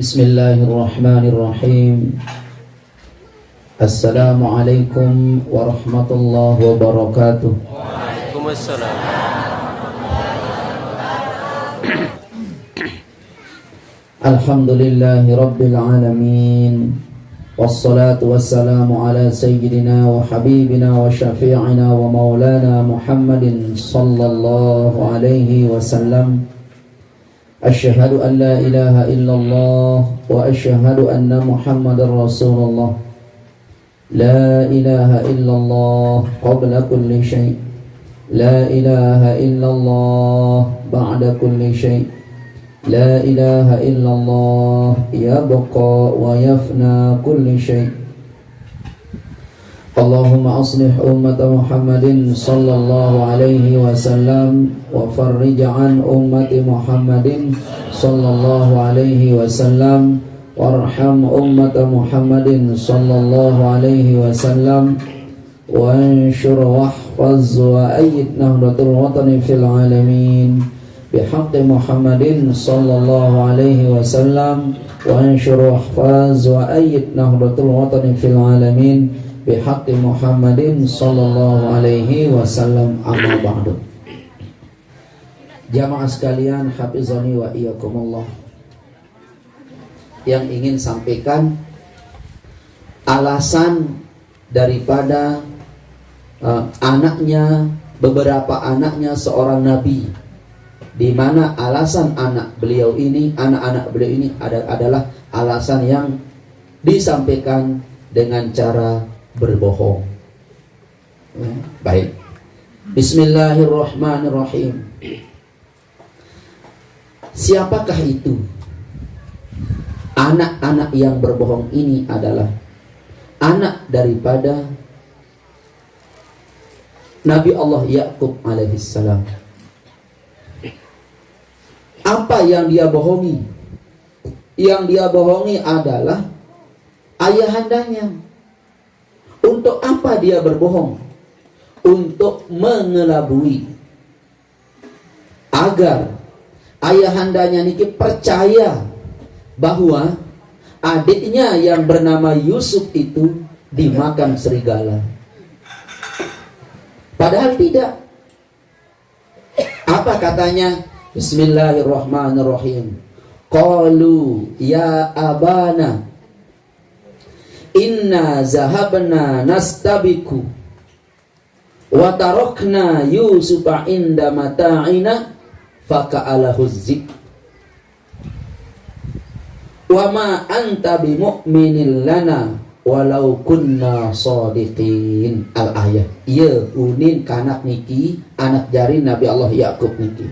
Bismillahirrahmanirrahim. Assalamualaikum warahmatullahi wabarakatuh. Waalaikumsalam. Alhamdulillahi rabbil alamin. Wassalatu wassalamu ala sayyidina wa habibina wa syafi'ina wa maulana Muhammadin sallallahu alaihi wasallam. Asyhadu an la ilaha illallah wa asyhadu anna Muhammadar Rasulullah. La ilaha illallah qabla kulli syai'. La ilaha illallah ba'da kulli syai'. La ilaha illallah yabqa wa yafna kulli syai'. Allahumma aslih ummata Muhammadin sallallahu alaihi wasallam wa farrij an ummati Muhammadin sallallahu alaihi wasallam warham ummata Muhammadin sallallahu alaihi wasallam wa anshur wahfaz wa ayyid nahdatul watani fil alamin bihaqqi Muhammadin sallallahu alaihi wasallam wa anshur wahfaz wa ayyid nahdatul watani fil alamin bihaqqi Muhammadin sallallahu alaihi wasallam. Amma ba'du. Jamaah sekalian, hafizani wa iyyakumullah. Yang ingin sampaikan alasan daripada beberapa anaknya seorang nabi, di mana alasan anak-anak beliau ini adalah alasan yang disampaikan dengan cara berbohong. Baik. Bismillahirrahmanirrahim. Siapakah itu? Anak-anak yang berbohong ini adalah anak daripada Nabi Allah Ya'qub alaihissalam. Apa yang dia bohongi? Yang dia bohongi adalah ayahandanya. Untuk apa dia berbohong? Untuk mengelabui, agar ayahandanya niki percaya bahwa adiknya yang bernama Yusuf itu dimakan serigala. Padahal tidak. Apa katanya? Bismillahirrahmanirrahim. Qalu ya abana inna zahabna nastabiku wa tarakna Yusufa inda mata'ina faka'alahu zik wa ma anta bimu'minin lana walau kunna sadiqin. Al-ayah. Ya unin kanak niki anak jari Nabi Allah Ya'qub niki.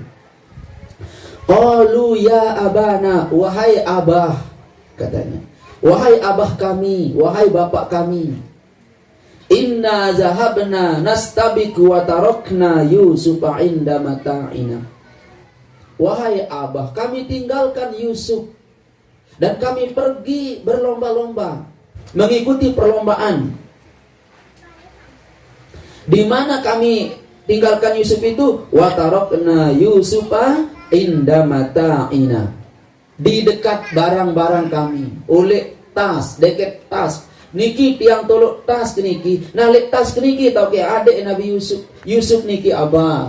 Qalu ya abana, wahai abah, katanya, wahai abah kami, wahai bapak kami, inna zahabna nastabiku wa tarakna Yusufa inda mata'ina. Wahai abah, kami tinggalkan Yusuf dan kami pergi berlomba-lomba, mengikuti perlombaan. Di mana kami tinggalkan Yusuf itu? Wa tarakna Yusufa inda mata'ina, di dekat barang-barang kami. Oleh tas, deket tas niki tiang tolok tas niki, nalik tas niki tau ke adik Nabi Yusuf. Yusuf niki abah.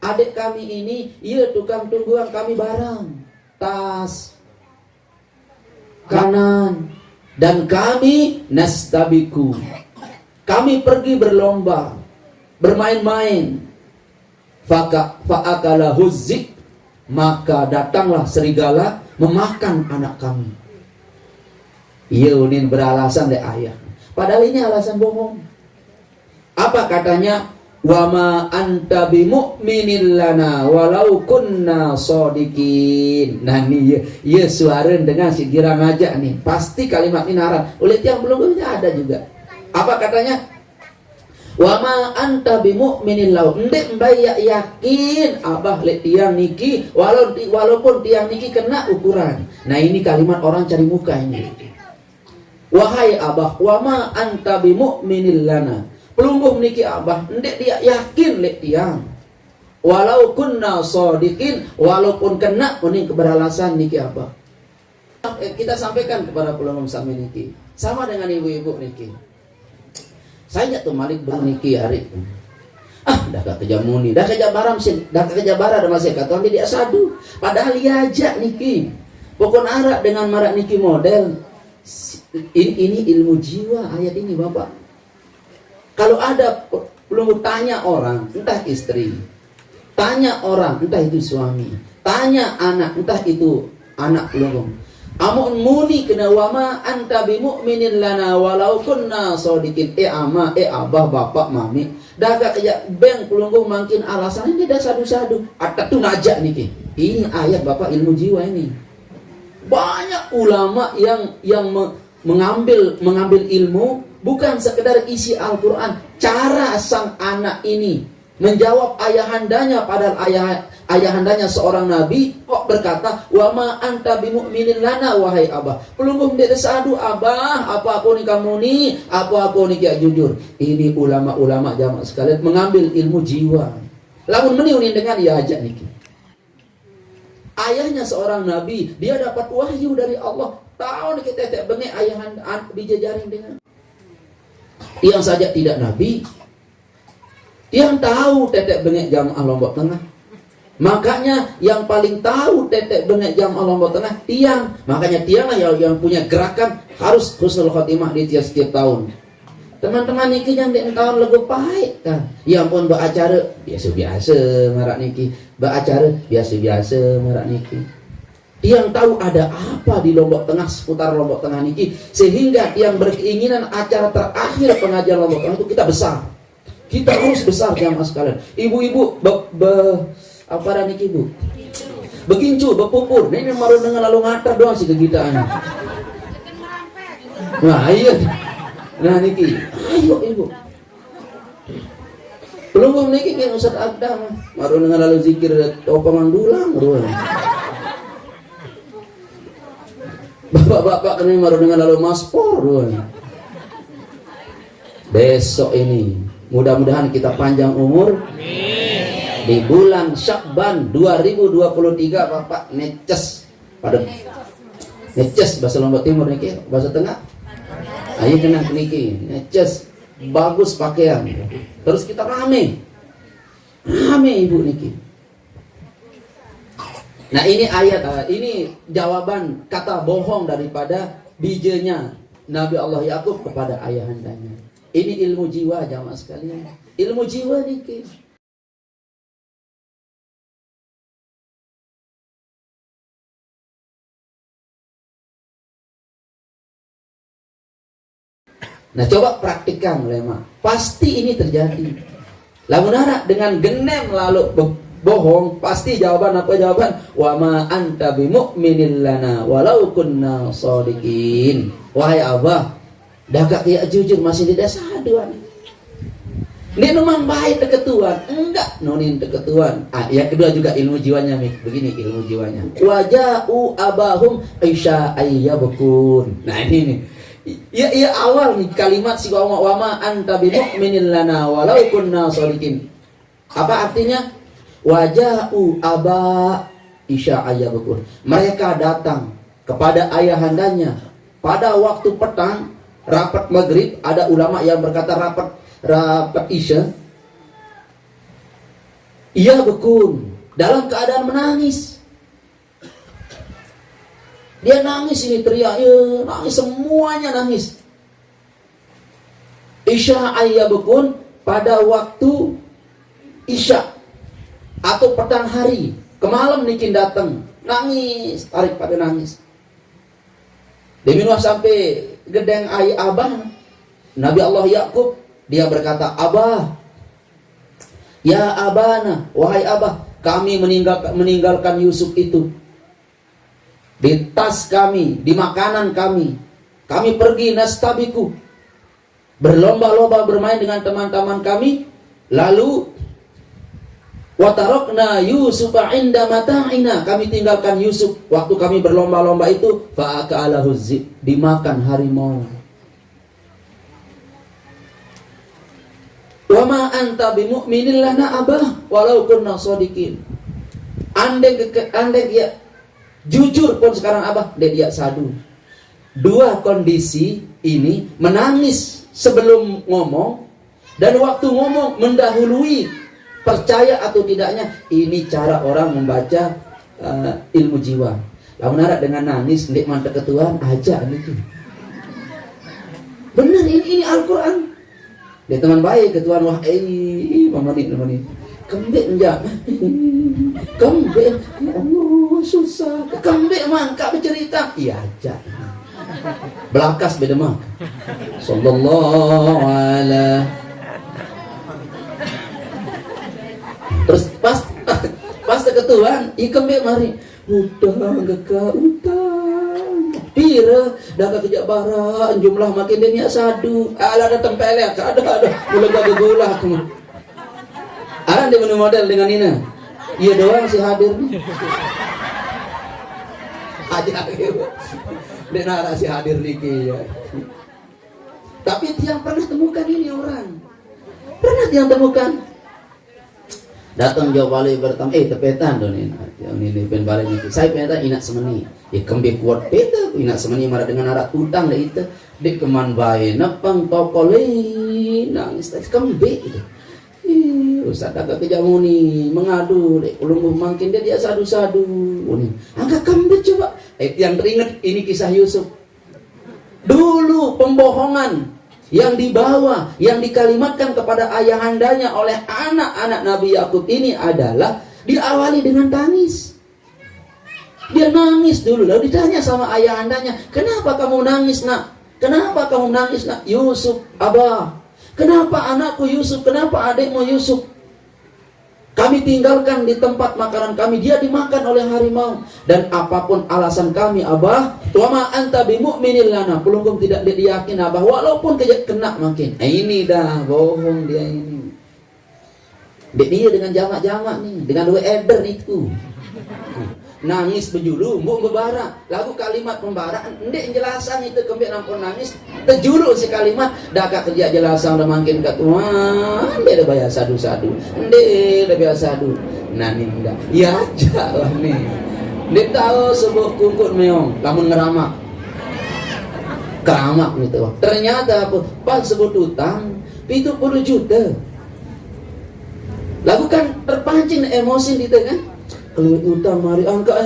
Adik kami ini, ia tukang tungguan kami barang, tas kanan, dan kami nastabiku, kami pergi berlomba, bermain-main. Fa'akalahu zik, maka datanglah serigala memakan anak kami. Yunin beralasan deh ayah. Padahal ini alasan bohong. Apa katanya? Wa ma anta bimu'minin lana walau kunna sadiqin. Nah ini ya suara dengan si girang aja nih. Pasti kalimat ini haram. Oleh yang belum ada juga. Apa katanya? Wa ma anta bimu'minin lau. Ndek mbai yakin abah lek tiang niki walaupun tiang niki kena ukuran. Nah ini kalimat orang cari muka ini. Wahai abah, wa ma anta bimu'minin lana. Pelungguh niki abah, ndek dia yakin lek tiang. Walau kunna shodiqin, walaupun kena kuning keberalasan niki abah. Kita sampaikan kepada pelungguh sami niki. Sama dengan ibu-ibu niki. Saya tuh malik berniki hari. Dah kerja muni, dah kerja baram sih, dah kerja bara ada masih kata dia sadu. Padahal dia aja niki. Pokok arak dengan marak niki model. Ini ilmu jiwa ayat ini Bapak. Kalau ada belum tanya orang, entah istri, tanya orang, entah itu suami, tanya anak, entah itu anak belum. Amun muni kena wama anta bimu'minin lana walau kunna shodiqin. Ama abah bapak mami dah gak kayak beng pelungguh makin alasan ini dah sadu-sadu atau najak niki. Ini ayat Bapak ilmu jiwa ini. Banyak ulama yang mengambil ilmu bukan sekedar isi Al-Qur'an, cara sang anak ini menjawab ayahandanya, padahal ayahandanya seorang nabi kok berkata wa ma anta bimu'minin lana wahai abah. Pelungguh dia sadu abah, apa aku ni kamu ni, apa aku ni kia jujur. Ini ulama-ulama jamaah sekalian mengambil ilmu jiwa. Lamun meniunin dengan ya ajak niki. Ayahnya seorang nabi, dia dapat wahyu dari Allah. Tahu nih kita bengek ayahan dijajarin dengan. Yang saja tidak nabi, yang tahu tetek bengek jamaah Lombok Tengah. Makanya yang paling tahu tetek bengek jamaah Lombok Tengah tiang. Makanya tianglah yang punya gerakan harus husnul khotimah di setiap tahun. Teman-teman niki yang di tahun lebih baik kan. Yang pun beracara biasa-biasa marak niki. Beracara biasa-biasa marak niki. Yang tahu ada apa di Lombok Tengah, seputar Lombok Tengah niki, sehingga yang berkeinginan acara terakhir pengajian Lombok Tengah itu kita besar. Kita harus besar jamaah sekalian. Ibu-ibu apa dah niki ibu? Begincu, berpupur. Ini maru dengan lalu ngatar doang sih kegitaan. Nah, iya. Nah niki, ayo ibu. Belum niki kan Ustaz Adam. Maru dengan lalu zikir topangan dulang ruang. Bapak-bapak kami maru dengan lalu maspor ruang. Besok ini mudah-mudahan kita panjang umur. Amin. Di bulan Syakban 2023 Bapak neces pada neces bahasa Lombok Timur niki, bahasa Tengah. Ayo kena niki, neces bagus pakaian. Terus kita rame ibu niki. Nah ini ayat, ini jawaban kata bohong daripada bijanya Nabi Allah Yakub kepada ayahandanya. Ini ilmu jiwa jamaah sekalian. Ilmu jiwa niki. Nah coba praktikkan lema. Pasti ini terjadi. Lamun anak dengan genem lalu bohong, pasti jawaban apa jawaban? Wa ma anta bimu'minin lana walau kunna shodiqin. Wahai abah, dah gak kayak jujur masih di dasar aduan. Ini memang baik deketuan, enggak nonin deketuan. Yang kedua juga ilmu jiwanya Mik. Begini ilmu jiwanya. Waja'u abahum isya ayyabkun. Nah ini nih. Ya awal nih kalimat si wa ma anta bimu'minin lana walau kunna shodiqin. Apa artinya? Waja'u aba isya ayyabkun. Mereka datang kepada ayahandanya pada waktu petang. Rapat maghrib, ada ulama yang berkata rapat isya. Ia bekun dalam keadaan menangis. Dia nangis ini teriak, ya, nangis semuanya nangis. Isya ayya bekun pada waktu isya atau petang hari, kemalam nikin datang, nangis, tarik pada nangis. Deminuah sampai gedeng ayah abah Nabi Allah Yakub, dia berkata, abah, ya abana, wahai abah, kami meninggalkan Yusuf itu di tas kami, di makanan kami pergi nastabiku, berlomba-lomba bermain dengan teman-teman kami. Lalu watarokna Yusufa inda mata'ina, kami tinggalkan Yusuf waktu kami berlomba-lomba itu. Fa'akalahu zi, dimakan harimau. Wa ma anta bimu'minin lana abah walau kunna shadiqin. Andai ya jujur pun sekarang abah dia sadu. Dua kondisi ini, menangis sebelum ngomong dan waktu ngomong mendahului percaya atau tidaknya. Ini cara orang membaca ilmu jiwa. Lalu narak dengan nangis ndek mantep ketuaan aja gitu. Benar, ini Al-Qur'an. Dia teman baik ketuaan, wah mama ni kembek enjak. Kembek, ya Allah susah. Kembek mangkak bercerita. Iya aja. Belakas beda mah. Sallallahu alaihi. Terus pas ketuaan, kembek mari. Utang geka utang. Pira dah kerja bara jumlah makin dia sadu. Ala datang pelek ada mulai gagulah tu. Ada dia menu model dengan Nina. Iya doang si hadir nih. Aja dia nara si hadir niki ya. Tapi tiang pernah temukan ini orang. Pernah tiang temukan. Datang jauh balik bertam tepetan don ini. Yang ini pen balik itu. Saya peta inak semeni. Ya kembe kuat peta inak semeni marah dengan arak utang dah itu. Dek keman bae nepang tokole nangis kembe itu. Ustaz agak kejamuni mengadu dek ulung mungkin dia sadu-sadu. Ini angkat kembe coba. Yang teringat ini kisah Yusuf. Dulu pembohongan yang dibawa, yang dikalimatkan kepada ayahandanya oleh anak-anak Nabi Yakub ini adalah diawali dengan tangis. Dia nangis dulu, lalu ditanya sama ayahandanya, kenapa kamu nangis nak? Kenapa kamu nangis nak? Yusuf, abah. Kenapa anakku Yusuf? Kenapa adikmu Yusuf? Kami tinggalkan di tempat makanan kami, dia dimakan oleh harimau. Dan apapun alasan kami abah, tuama anta bimu'minin lana, pelunggung tidak diyakin abah, walaupun kena makin. Ini dah bohong dia ini. Dia dengan jamak-jamak nih, dengan eder itu. Nangis berjulu, mbuk membara. Lagu kalimat membara, ndek jelasan itu kembali nampun nangis. Terjulu si kalimat, dah kerja jelasan udah makin ketuaan. Dia dah bayar sadu-sadu. Ndek dah bayar sadu. Nah ini enggak. Ya aja lah nih. Ndek tahu sebuah kungkut meong, lamun ngeramak. Keramak gitu. Ternyata apa? Pas sebut utang 70 juta. Lagu kan terpancing emosi gitu kan. Kalau utang mari angka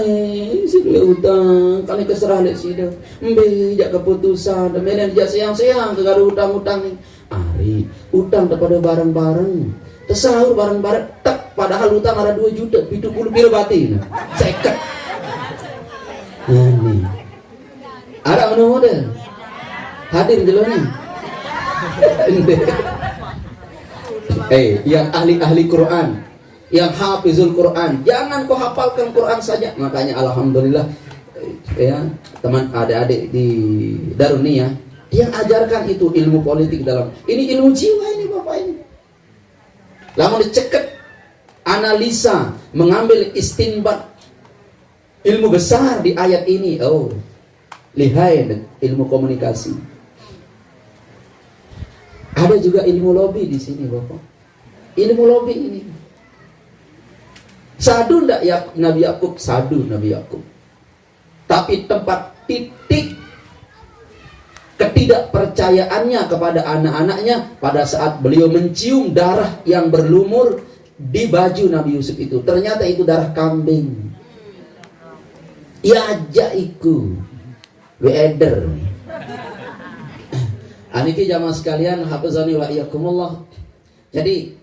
si utang kali keserah lek sida mbe jak keputusan dan menen jak siang-siang kegaduh utang-utang ni ari utang kepada barang-barang tersahur barang-barang tak padahal utang ada 2 juta 70 pil batin seket ini ada mana model hadir dulu ni yang ahli-ahli Quran, yang hafizul Quran, jangan kau hafalkan Quran saja. Makanya alhamdulillah ya teman adik-adik di Darunia yang ajarkan itu ilmu politik dalam ini ilmu jiwa ini bapak ini. Lalu diceket analisa, mengambil istinbat ilmu besar di ayat ini. Oh, lihai ilmu komunikasi. Ada juga ilmu lobby di sini bapak. Ilmu lobby ini. Sadu ndak ya Nabi Yakub, sadu Nabi Yakub. Tapi tempat titik ketidakpercayaannya kepada anak-anaknya pada saat beliau mencium darah yang berlumur di baju Nabi Yusuf itu. Ternyata itu darah kambing. Ya aja iku. Weeder. Aniki jamaah sekalian, hafizani wa iyyakumullah. Jadi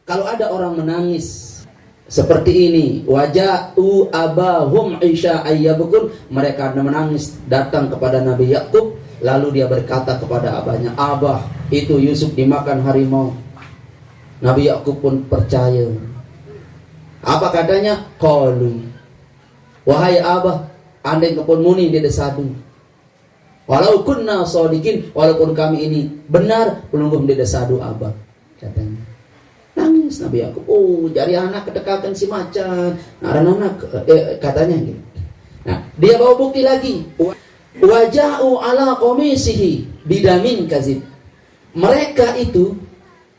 kalau ada orang menangis seperti ini, waja'u abahum isya ayyabukun, mereka menangis datang kepada Nabi Yakub, lalu dia berkata kepada abahnya, abah, itu Yusuf dimakan harimau. Nabi Yakub pun percaya. Apa katanya? Qalu, wahai abah, andai kepun muni dia desadu. Walau kunna shodikin, walaupun kami ini benar, pelunggum deda sadu abah, katanya. Nangis Nabi Yakub. Oh, jari anak kedekatan si macan. Anak katanya gitu. Nah, dia bawa bukti lagi. Waja'u ala qamisihi bidamin kazib. Mereka itu,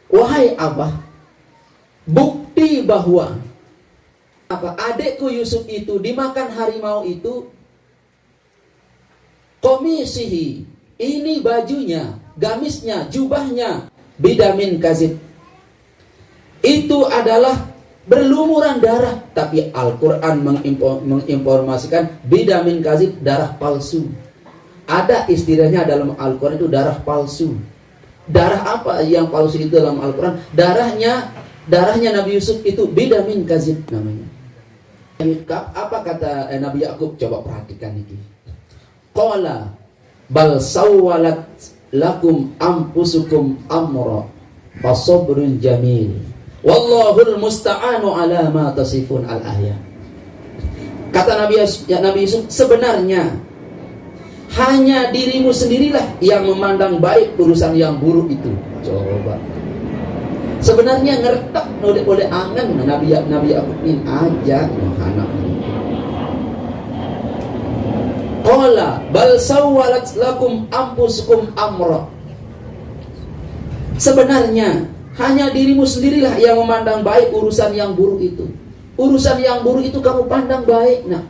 wahai abah, bukti bahwa adikku Yusuf itu dimakan harimau itu, qamisihi, ini bajunya, gamisnya, jubahnya, bidamin kazib, itu adalah berlumuran darah. Tapi Al-Quran menginformasikan bidamin kazib, darah palsu. Ada istilahnya dalam Al-Quran itu darah palsu. Darah apa yang palsu itu dalam Al-Quran? Darahnya Nabi Yusuf itu bidamin kazib namanya. Apa kata Nabi Yakub? Coba perhatikan ini. Qala bal sawwalat lakum anfusukum amra fasabrun jamil wallahul musta'anu ala ma tasifun al-ayat. Kata Nabi Yusuf, sebenarnya hanya dirimu sendirilah yang memandang baik urusan yang buruk itu. Coba. Sebenarnya ngertek oleh angan Nabi Yakub ini aja anak. Qala bal sawwalat lakum anfusukum amra. Sebenarnya hanya dirimu sendirilah yang memandang baik urusan yang buruk itu. Urusan yang buruk itu kamu pandang baik. Nah,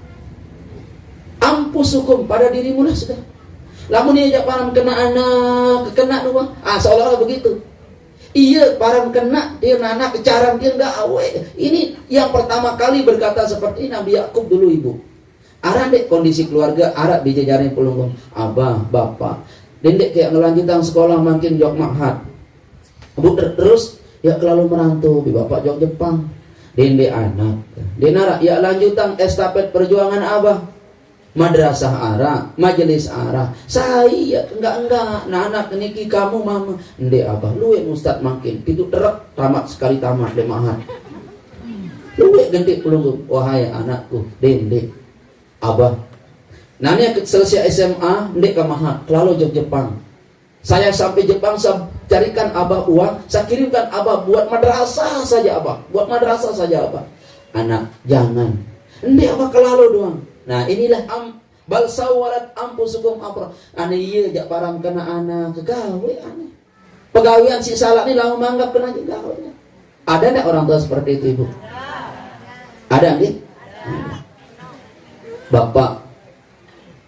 ampusukum, pada dirimu lah sudah. Lamun dia param kena anak, kena dua. Seolah-olah begitu. Iya, param kena dia anak kecaran dia enggak awe. Ini yang pertama kali berkata seperti Nabi Yakub dulu ibu. Arah dek kondisi keluarga, arah dijajarin pelunggum. Abah, bapak. Dendek kayak ngelanjutan sekolah makin jok mahat. Bu terus ya lalu merantau di bapak jok Jepang. Dendek anak. Denara ya lanjutan estafet perjuangan abah. Madrasah arah, majelis arah. Saya enggak. Nah anak niki kamu mama. Ndek abah, lu yang ustad makin. Itu terak tamat sekali tamat de mahat. Lu yang ganti pelunggum. Wahai anakku, dendek. Abah, nanya selesai SMA, ndek ke mahat, lalu Jepang. Saya sampai Jepang, saya carikan abah uang, saya kirimkan abah buat madrasah saja abah, buat madrasah saja abah. Anak, jangan, ndek abah kelalu doang. Nah inilah bal sawarat ampusukum amra. Ane iya jak param kena anak kegawe ane. Pegawean si salah ini lalu menganggap kena gawe. Ada enggak orang tua seperti itu ibu? Ada nggih? Bapak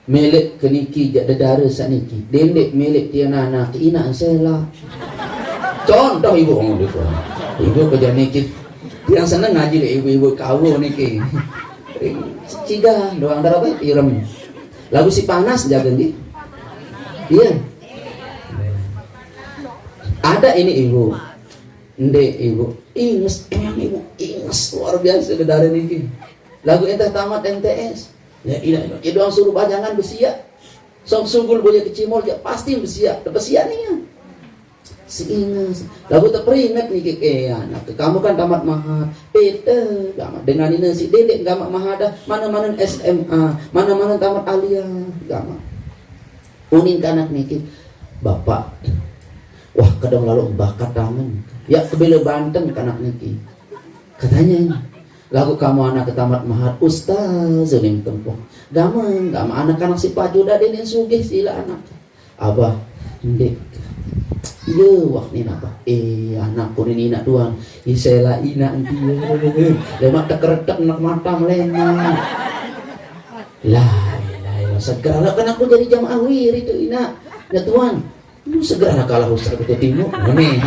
milik keniki jak dedara saniki, dendek milik dia anak ina sela. Contoh ibu ibu kerja niki, yang seneng ngaji deh ibu-ibu kau niki. Ciga doang darah apa irem. Lagu si panas jaga nih. Iya. Ada ini ibu. Ndek ibu, inges emang ibu inges luar biasa dedara niki. Lagu entah tamat MTS. Ya iya, itu doang suruh bajangan besia. Sok sugul boya kecimol ya pasti besia. Besia nih ya. Seingat. Lagu teringat nih anak. Kamu kan tamat mahat. Beda. Dengan ini si dedek gamak mahadah. Mana-mana SMA. Mana-mana tamat aliyah. Gamak. Unin kanak nih. Bapak. Wah kadang lalu bakat tangan. Ya kebela Banten kanak nih. Katanya ini. Lagu kamu anak ketamat mahat ustaz uning tempoh. Gamang anak-anak si pajuda denin sugih sila anak. Abah, ndek. Iya wah ni apa? Anak ko ni ina tuang. Isela ina dia. Lemak tekeretek nak mata melena. Lah, segera kan aku jadi jamaah wir itu ina. Ya tuan. Lu segera kalah ustaz itu timur. Nih.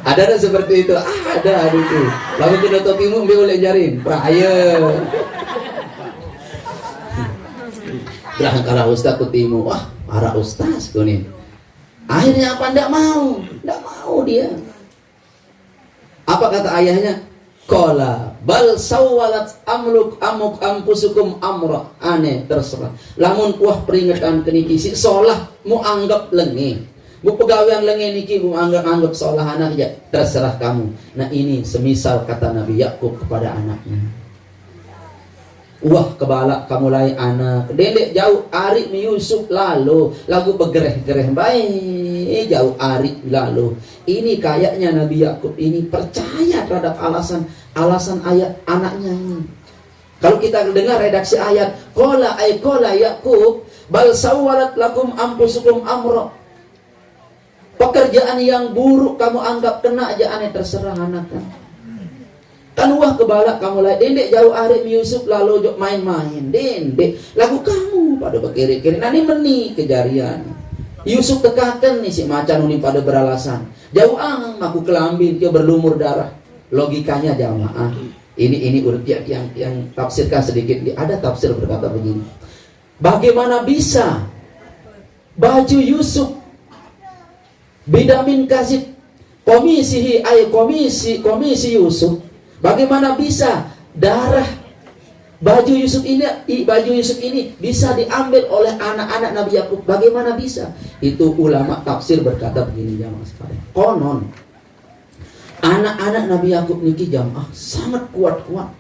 Ada seperti itu, ada itu. Lalu kita topimu boleh jarin, praya. Berang kalah ustaz kutimu, wah para ustaz tuh nih. Akhirnya apa? Ndak mau dia. Apa kata ayahnya? Qala bal sawwalat amuk ampusukum amra. Aneh terserah. Lamun wah peringatan keniki si solah mu anggap lengi. Bu pegawaian lengan niki bu anggap seolah anak ya terserah kamu. Nah ini semisal kata Nabi Yakub kepada anaknya. Wah kebala kamu lai anak dedek jauh ari mi Yusuf lalu lagu begereh-gereh baik jauh ari lalu. Ini kayaknya Nabi Yakub ini percaya terhadap alasan ayat anaknya ini. Kalau kita dengar redaksi ayat qala Yakub bal sawwalat lakum anfusukum amra. Pekerjaan yang buruk kamu anggap kena aja aneh terserah anak kan. Kan wah kebala kamu lah dendek jauh arif Yusuf lalu jok main-main dendek lagu kamu pada berkiri-kiri nani meni kejarian Yusuf tekakan nih si macan ini pada beralasan jauh aku kelambin dia berlumur darah logikanya jamaah ini urut yang tafsirkan sedikit ada tafsir berkata begini bagaimana bisa baju Yusuf bidamin kasih komisi Yusuf. Bagaimana bisa darah baju Yusuf ini bisa diambil oleh anak-anak Nabi Yakub? Bagaimana bisa? Itu ulama tafsir berkata begini jamaah sekalian. Konon anak-anak Nabi Yakub niki jamaah sangat kuat-kuat.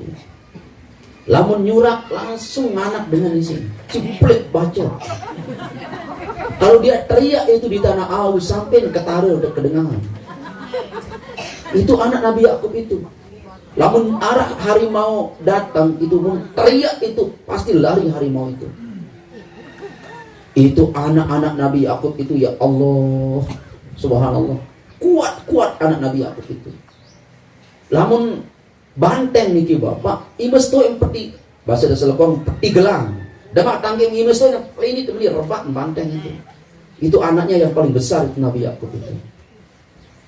Lamun nyurak langsung anak dengan isi ciplek baca. Kalau dia teriak itu di tanah Aus sampai ketara udah kedengaran. Itu anak Nabi Yakub itu. Lamun arah harimau datang itu pun teriak itu pasti lari harimau itu. Itu anak-anak Nabi Yakub itu ya Allah subhanallah kuat anak Nabi Yakub itu. Lamun banteng niki bapak imesto yang peti bahasa Dasalekong peti gelang. Dapat tangking imesto yang ini temui rebak banteng itu. Itu anaknya yang paling besar itu Nabi Yakub itu.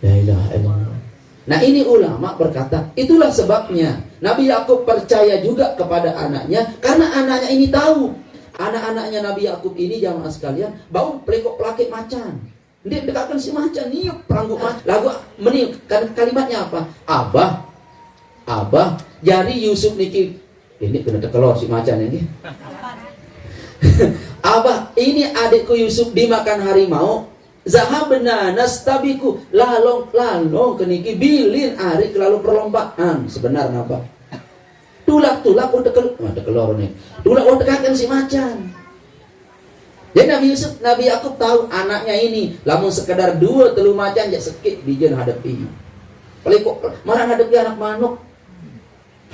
La ilaha illallah. Nah ini ulama berkata itulah sebabnya Nabi Yakub percaya juga kepada anaknya karena anaknya ini tahu anak-anaknya Nabi Yakub ini jamaah sekalian bau pelekok pelakik macan dia dekatkan si macan niup peranggu macan lagu meniup kalimatnya apa abah jadi Yusuf niki ini kena tekelor si macan ini abah ini adikku Yusuf dimakan harimau zahabna nastabiku lalong keniki bilin arik lalu perlombaan sebenarnya apa tulak udah kelor nih tulak udah tekakan si macan. Jadi Nabi Yakub tahu anaknya ini lamun sekedar 2-3 macan ya sekit bijen hadapi paling kok marah hadapi anak manuk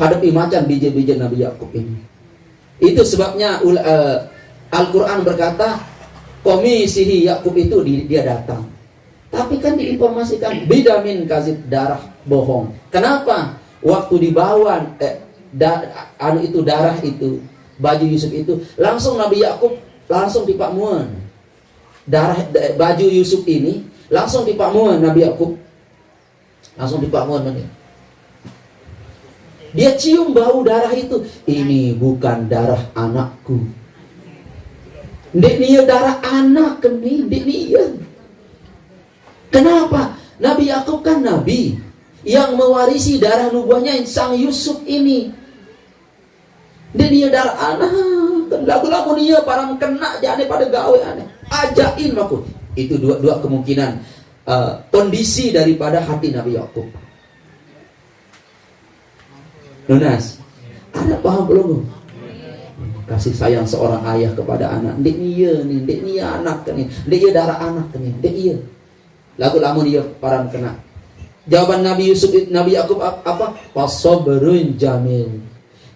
hadapi macan bijen Nabi Yakub ini. Itu sebabnya Al-Quran berkata komisi Yakub itu dia datang. Tapi kan diinformasikan bidamin kazib darah bohong. Kenapa? Waktu dibawa darah itu baju Yusuf itu langsung Nabi Yakub langsung dipakmuan. Baju Yusuf ini langsung dipakmuan Nabi Yakub. Langsung dipakmuan mana? Dia cium bau darah itu. Ini bukan darah anakku. Dek dia darah anak keni, dek dia. Kenapa? Nabi Yakub kan nabi yang mewarisi darah nubuahnya sang Yusuf ini. Dek dia darah anak. Lagu-lagu dia para kena jane pada gawe aneh. Ajain aku. Itu dua kemungkinan kondisi daripada hati Nabi Yakub. Nunas, ada paham belum? Kasih sayang seorang ayah kepada anak. Dek dia anak nih. Dek dia darah anak nih. Dek dia. Lagu lamun dia parang kena. Jawaban Nabi Yakub apa? Fasabrun jamil.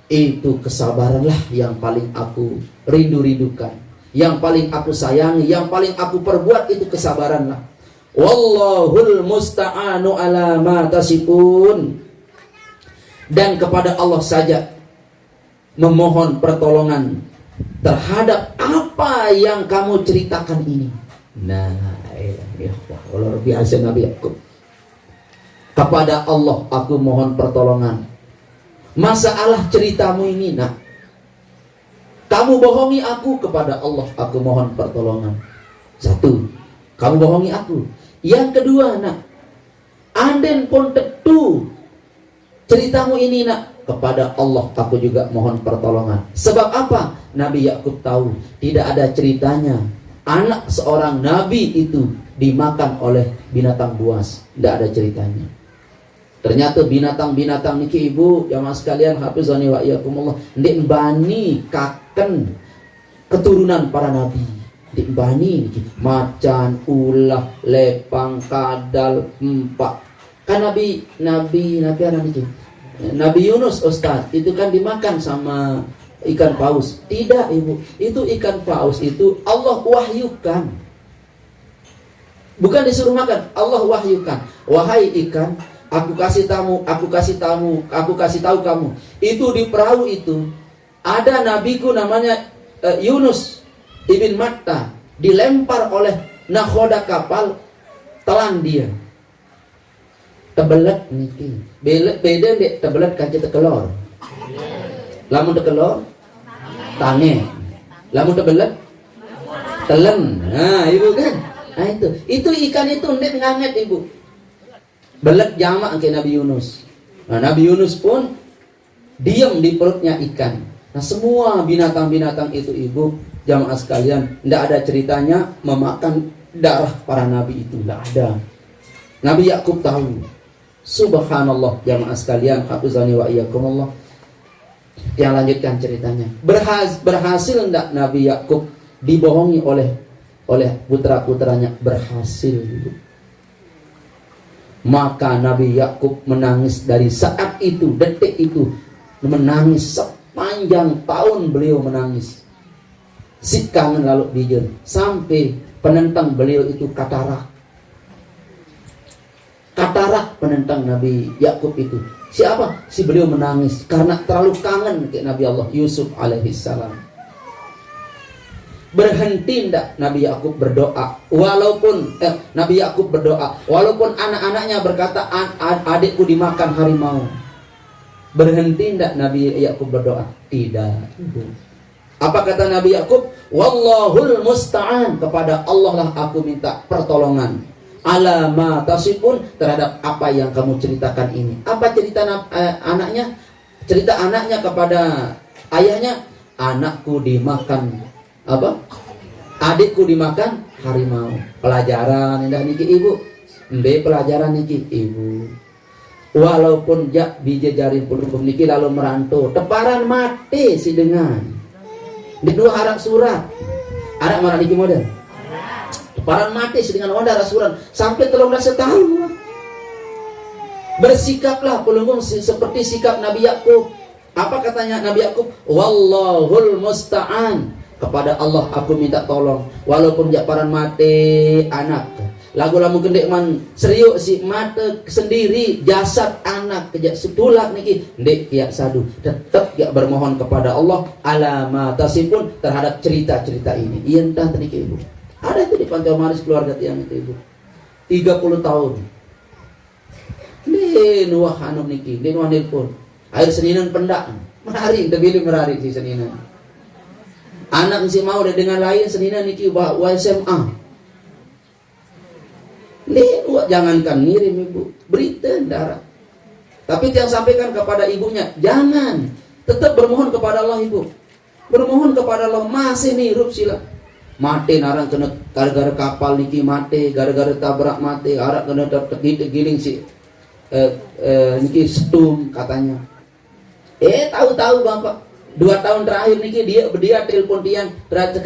Itu kesabaranlah yang paling aku rindukan. Yang paling aku sayangi, yang paling aku perbuat itu kesabaranlah. Wallahul musta'anu ala ma tasifun. Dan kepada Allah saja memohon pertolongan terhadap apa yang kamu ceritakan ini. Nah, ya luar biasa Nabi Yakub. Kepada Allah aku mohon pertolongan. Masalah ceritamu ini, nak. Kamu bohongi aku, kepada Allah aku mohon pertolongan. Satu, kamu bohongi aku. Yang kedua, nak, anden pun tentu ceritamu ini, nak, kepada Allah aku juga mohon pertolongan. Sebab apa? Nabi Yakub tahu tidak ada ceritanya anak seorang nabi itu dimakan oleh binatang buas. Tidak ada ceritanya. Ternyata binatang-binatang niki ibu jamaah sekalian hafizani wa iyyakumullah ndek bani kaken keturunan para nabi. Ndek bani niki macan, ulah, lepang, kadal, empak. Kan nabi ana niki. Nabi Yunus Ustaz itu kan dimakan sama ikan paus. Tidak ibu, itu ikan paus itu Allah wahyukan. Bukan disuruh makan, Allah wahyukan. Wahai ikan, aku kasih tahu kamu. Itu di perahu itu ada nabiku namanya Yunus ibn Matta, dilempar oleh nakhoda kapal, telan dia. Tebelet niki. Beda dek tebelet kaca tekelor. Lamun tekelor tange. Lamun tebelet telen. Nah, ibu kan. Nah itu ikan itu ndek ngamet ibu. Belet jamak ke Nabi Yunus. Nah, Nabi Yunus pun diam di perutnya ikan. Nah, semua binatang-binatang itu ibu, jamaah sekalian, ndak ada ceritanya memakan darah para nabi itu, ndak ada. Nabi Yakub tahu. Subhanallah, jamaah sekalian, hafizani wa iyyakumullah. Yang lanjutkan ceritanya. Berhasil ndak Nabi Yakub dibohongi oleh putra-putranya? Berhasil. Maka Nabi Yakub menangis dari saat itu, detik itu, menangis sepanjang tahun beliau menangis. Si kangen lalu bijil sampai penentang beliau itu katarak penentang Nabi Yakub itu. Siapa? Si beliau menangis karena terlalu kangen ke Nabi Allah Yusuf alaihissalam. Berhenti ndak Nabi Yakub berdoa walaupun Nabi Yakub berdoa walaupun anak-anaknya berkata adikku dimakan harimau. Berhenti ndak Nabi Yakub berdoa? Tidak. Apa kata Nabi Yakub? Wallahul musta'an, kepada Allah lah aku minta pertolongan. Ala ma tasifun, terhadap apa yang kamu ceritakan ini. Apa cerita anaknya? Cerita anaknya kepada ayahnya, anakku dimakan apa? Adikku dimakan harimau. Pelajaran indah niki ibu. Pelajaran niki ibu. Walaupun jak bijejarin puluh niki lalu merantau, teparan mati si dengan. Di dua harap surat. Harap mana niki model? Teparan mati si dengan onda rasuran sampai 13 tahun. Bersikaplah pelunggung seperti sikap Nabi Yakub. Apa katanya Nabi Yakub? Wallahul musta'an, kepada Allah aku minta tolong. Walaupun japaran mati anak, lagu-lagu gendek man serius si mata sendiri jasad anak kejak setulak niki ndek ya sadu tetap ya bermohon kepada Allah alama tasipun terhadap cerita-cerita ini. Iya entah niki ibu. Ada itu di Pantai Maris keluarga tiang itu ibu. 30 tahun. Nih nuah anu niki, nih nuah nelpon. Air seninan pendak. Merari, debili merari si seninan. Anak si mau udah dengan lain seninan niki wa SMA. Nih nuah jangankan ngirim ibu, berita darah. Tapi yang sampaikan kepada ibunya, jangan. Tetap bermohon kepada Allah ibu. Bermohon kepada Allah, masih nih hirup sila. Mati narang kena gara-gara kapal niki mati, gara-gara tabrak mati, arak kena tergiling si niki setum katanya. Tahu-tahu Bapak, 2 tahun terakhir niki dia telepon tiang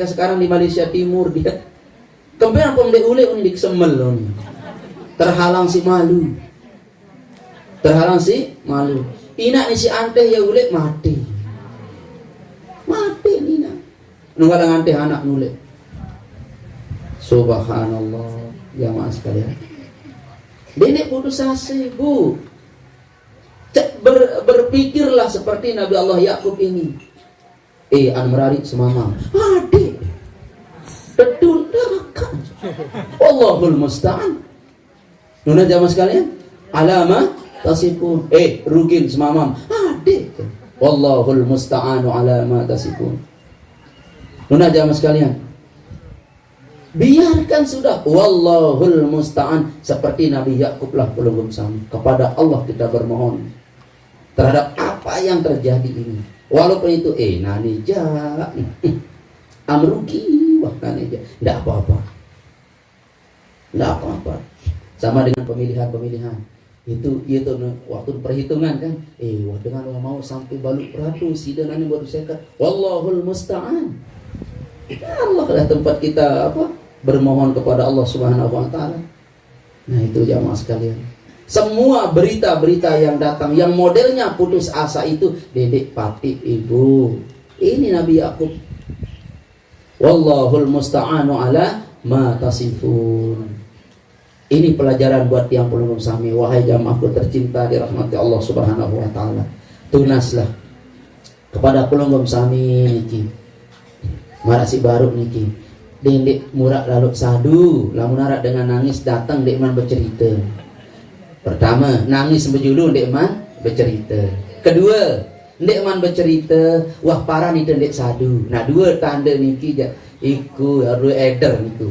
sekarang di Malaysia Timur dia. Kemudian pemde ule ini disemel loh nih. Terhalang si malu. Ina ni si anteh ya ule mati. Mati Nina. Nunggalang anteh anak nule. Subhanallah, jamaah sekalian. Dene putus asa, Bu. Berpikirlah seperti Nabi Allah Yakub ini. An merari semamang. Adik. Betul neraka. Allahul musta'an. Nuna jamaah sekalian, alama tasifun. Rugin semamang. Adik. Wallahul musta'anu alama tasifun. Nuna jamaah sekalian, biarkan sudah. Wallahul musta'an, seperti Nabi Yakub lah belum sama. Kepada Allah kita bermohon terhadap apa yang terjadi ini. Walaupun itu nanija amruki wah nanija, tidak apa-apa. Sama dengan pemilihan. Itu waktu perhitungan kan, wah dengan mau sampai balik 100 dan ini baru sekat. Wallahul musta'an. Allah adalah tempat kita bermohon kepada Allah Subhanahu wa taala. Nah, itu jamaah sekalian. Semua berita-berita yang datang yang modelnya putus asa itu, dedek patih ibu. Ini Nabi Yakub. Wallahul musta'anu ala ma tasifun. Ini pelajaran buat yang pelunggung sami. Wahai jamaahku tercinta dirahmati Allah Subhanahu wa taala. Tunaslah kepada pelunggung sami niki. Marasi baru niki. Dendek murak lalu sadu, lamun arak dengan nangis datang dek man bercerita. Pertama, nangis berjulu dek man bercerita. Kedua, dek man bercerita, wah parah nih dek sadu. Nah, dua tanda niki iku harus eder niku.